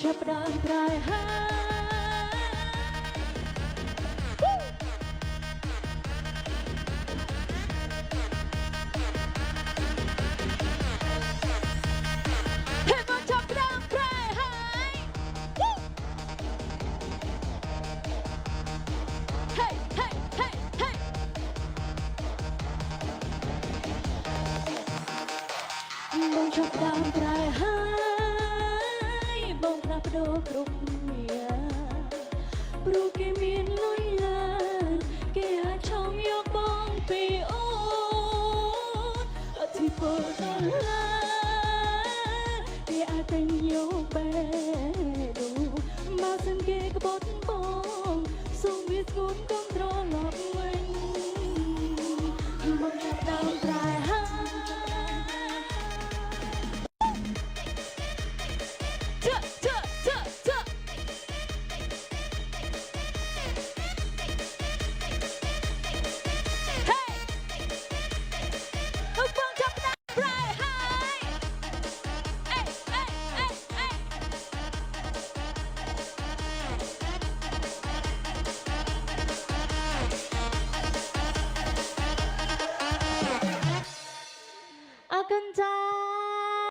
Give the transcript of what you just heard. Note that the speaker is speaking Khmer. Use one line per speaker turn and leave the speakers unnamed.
ចាប់ផ្ដើមប្រែហើយបងចាប់ផ្ដើមប្រែហើយបងផ្លាស់ប្ដូរគ្រប់យ៉ាងព្រោះគេមានលុយឡើងគេអាចឆោមយកបងពីអូនអធិពលដល់ឡាគេអាចតែយកបែដូបើសិនគេក្បត់បងសូមវាស្គូនកុំត្រឡប់